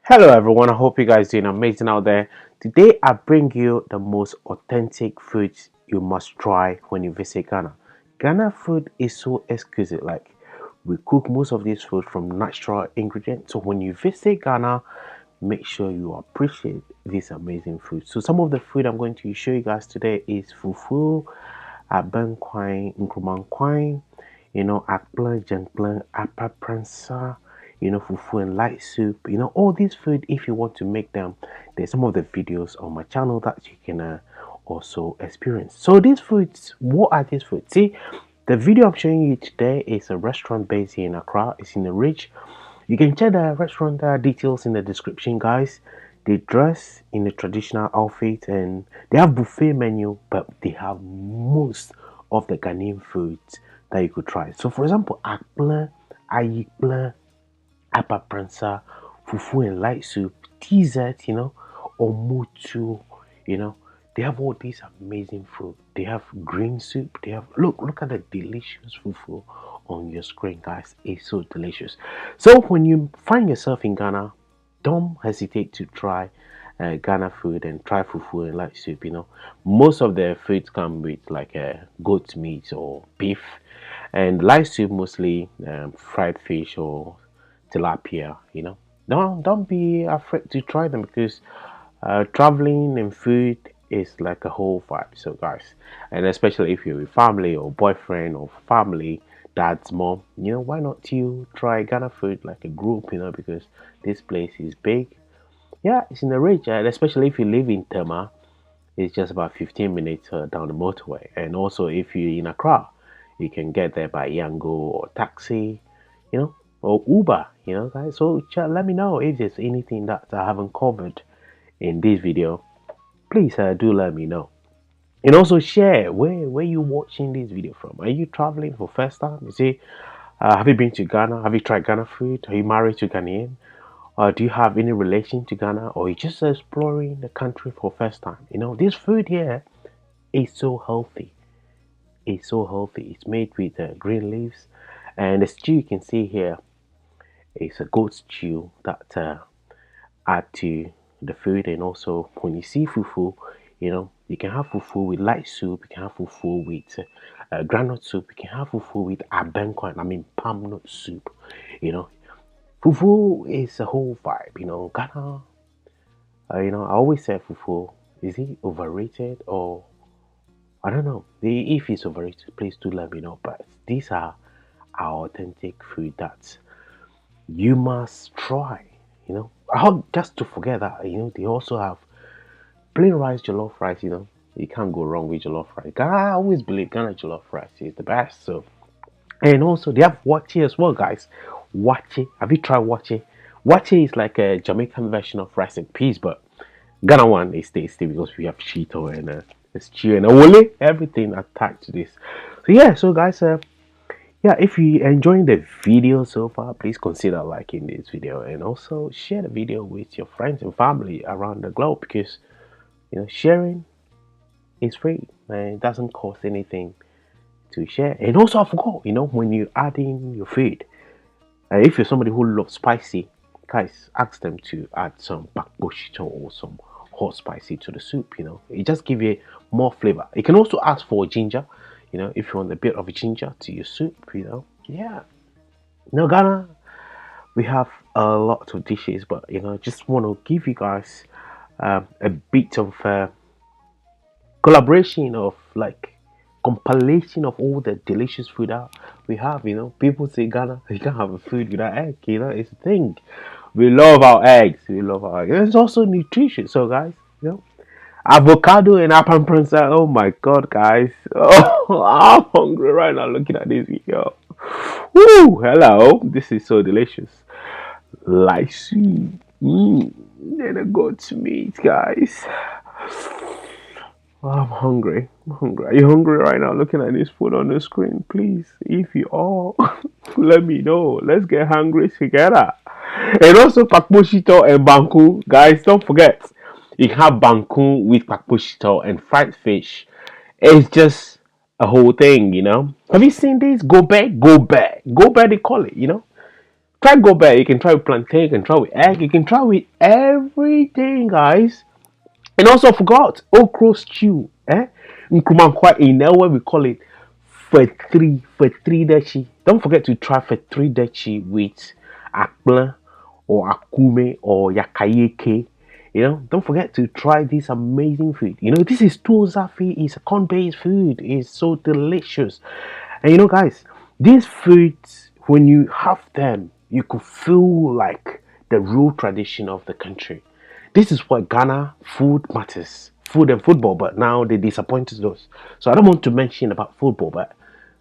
Hello everyone, I hope you guys doing amazing out there. Today I bring you the most authentic foods you must try when you visit Ghana. Ghana food is so exquisite, like we cook most of this food from natural ingredients. So when you visit Ghana, make sure you appreciate this amazing food. So some of the food I'm going to show you guys today is fufu, abankwine, nkrumankwine, akplan, jankplan, apapransa, fufu and light soup, all these food. If you want to make them, there's some of the videos on my channel that you can also experience. So these foods, what are these foods? See, the video I'm showing you today is a restaurant based here in Accra. It's in the Ridge. You can check the restaurant details in the description, guys. They dress in a traditional outfit and they have buffet menu, but they have most of the Ghanaian foods that you could try. So, for example, akplan, ayikplan, apapransa, fufu and light soup, dessert, omutu, you know. They have all these amazing food. They have green soup. They have look at the delicious fufu on your screen, guys. It's so delicious. So when you find yourself in Ghana, don't hesitate to try Ghana food and try fufu and light soup. Most of the foods come with like goat meat or beef, and light soup mostly fried fish or tilapia. Don't be afraid to try them because traveling and food is like a whole vibe. So guys, and especially if you're with family or boyfriend or family, dad's mom, why not you try Ghana food like a group? Because this place is big. Yeah, it's in the Ridge, and especially if you live in Tema, it's just about 15 minutes down the motorway. And also, if you're in Accra, you can get there by Yango or taxi, or Uber, guys. So let me know if there's anything that I haven't covered in this video. Please do let me know. And also share where you watching this video from. Are you traveling for first time? You see, have you been to Ghana? Have you tried Ghana food? Are you married to Ghanaian? Do you have any relation to Ghana, or you just exploring the country for first time? This food here is so healthy. It's so healthy. It's made with green leaves, and the stew you can see here is a goat stew that add to the food. And also when you see fufu, you can have fufu with light soup, you can have fufu with granite soup, you can have fufu with abenkwan, I mean palm nut soup. Fufu is a whole vibe. Ghana, I always say fufu, is it overrated? Or I don't know. If it's overrated, please do let me know. But these are our authentic food that you must try. How just to forget that, they also have plain rice, jollof rice. You can't go wrong with jollof rice. I always believe Ghana jollof rice is the best. So, and also they have wache as well, guys. Wache, have you tried wache? Wache is like a Jamaican version of rice and peas, but Ghana one is tasty because we have cheeto and stew and awole, everything attached to this. So yeah, so guys, yeah, if you enjoying the video so far, please consider liking this video and also share the video with your friends and family around the globe because sharing is free and it doesn't cost anything to share. And also I forgot, when you add in your food, if you're somebody who loves spicy, guys, ask them to add some bakboshito or some hot spicy to the soup. It just give you more flavor. You can also ask for ginger, if you want a bit of a ginger to your soup. Yeah. Now Ghana, we have a lot of dishes, but just want to give you guys a bit of collaboration of like compilation of all the delicious food that we have. People say Ghana, you can't have a food without egg. It's a thing. We love our eggs. We love our eggs. It's also nutritious. So guys, avocado and apple prancer. Oh my god, guys. Oh, I'm hungry right now looking at this video. Woo! Hello. This is so delicious. Lychee. Then a goat meat, guys. Oh, I'm hungry. I'm hungry. Are you hungry right now looking at this food on the screen? Please, if you are, let me know. Let's get hungry together. And also pakposhito and banku. Guys, don't forget. You can have banku with pakposhito and fried fish. It's just a whole thing. Have you seen this? Gobe? Gobe. Gobe they call it, Try Gobe, you can try with plantain, you can try with egg, you can try with everything, guys. And also forgot okro stew, Nkumankwa in where we call it for three dashi. Don't forget to try for three dashi with akpla or akume or yakayeke. Don't forget to try this amazing food. This is Tuo Zaafi. It's a corn-based food. It's so delicious. And guys, these foods, when you have them, you could feel like the real tradition of the country. This is why Ghana food matters. Food and football, but now they disappointed us. So I don't want to mention about football, but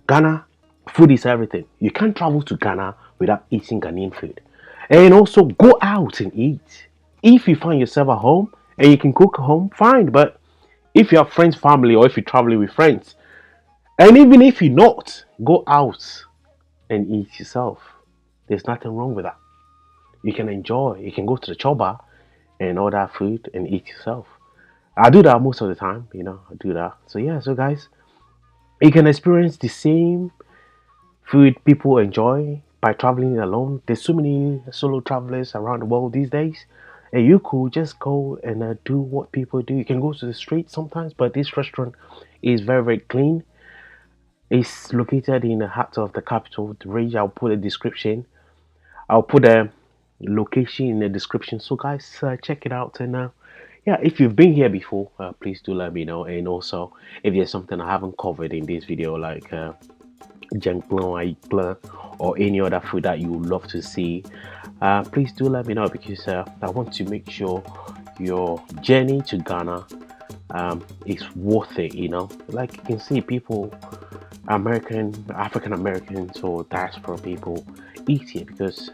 Ghana, food is everything. You can't travel to Ghana without eating Ghanaian food. And also go out and eat. If you find yourself at home and you can cook at home, fine. But if you have friends, family, or if you're traveling with friends, and even if you're not, go out and eat yourself. There's nothing wrong with that. You can enjoy. You can go to the choba and order food and eat yourself. I do that most of the time, I do that. So yeah, so guys, you can experience the same food people enjoy by traveling alone. There's so many solo travelers around the world these days, and you could just go and do what people do. You can go to the street sometimes, but this restaurant is very, very clean. It's located in the heart of the capital, the range. I'll put a description. I'll put a location in the description. So guys, check it out. And yeah, if you've been here before, please do let me know. And also, if there's something I haven't covered in this video, like or any other food that you would love to see, please do let me know, because I want to make sure your journey to Ghana is worth it. Like you can see, people, African Americans or diaspora people eat here because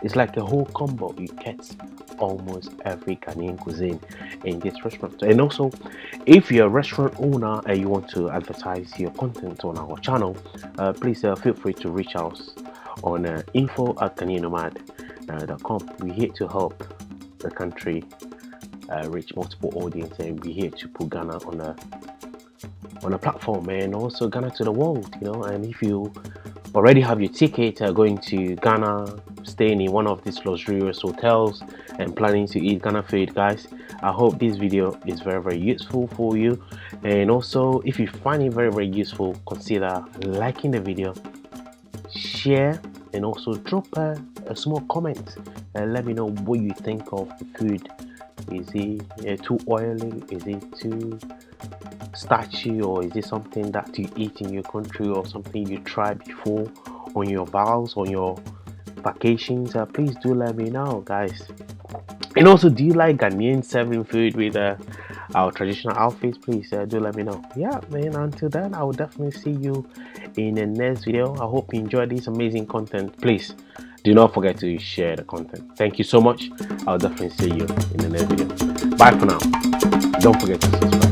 it's like a whole combo. You get almost every Ghanaian cuisine in this restaurant. And also, if you're a restaurant owner and you want to advertise your content on our channel, please feel free to reach out on info@GhanaianNomad.com. We're here to help the country reach multiple audience, and we're here to put Ghana on a platform, and also Ghana to the world. And if you already have your ticket going to Ghana, staying in one of these luxurious hotels and planning to eat Ghana food, guys, I hope this video is very, very useful for you. And also, if you find it very, very useful, consider liking the video, share, and also drop a small comment and let me know what you think of the food. Is it too oily? Is it too starchy? Or is it something that you eat in your country, or something you tried before on your vows, on your vacations? Please do let me know, guys. And also, do you like Ghanaian serving food with our traditional outfits? Please do let me know. Yeah, man, until then, I will definitely see you in the next video. I hope you enjoyed this amazing content. Please do not forget to share the content. Thank you so much. I'll definitely see you in the next video. Bye for now. Don't forget to subscribe.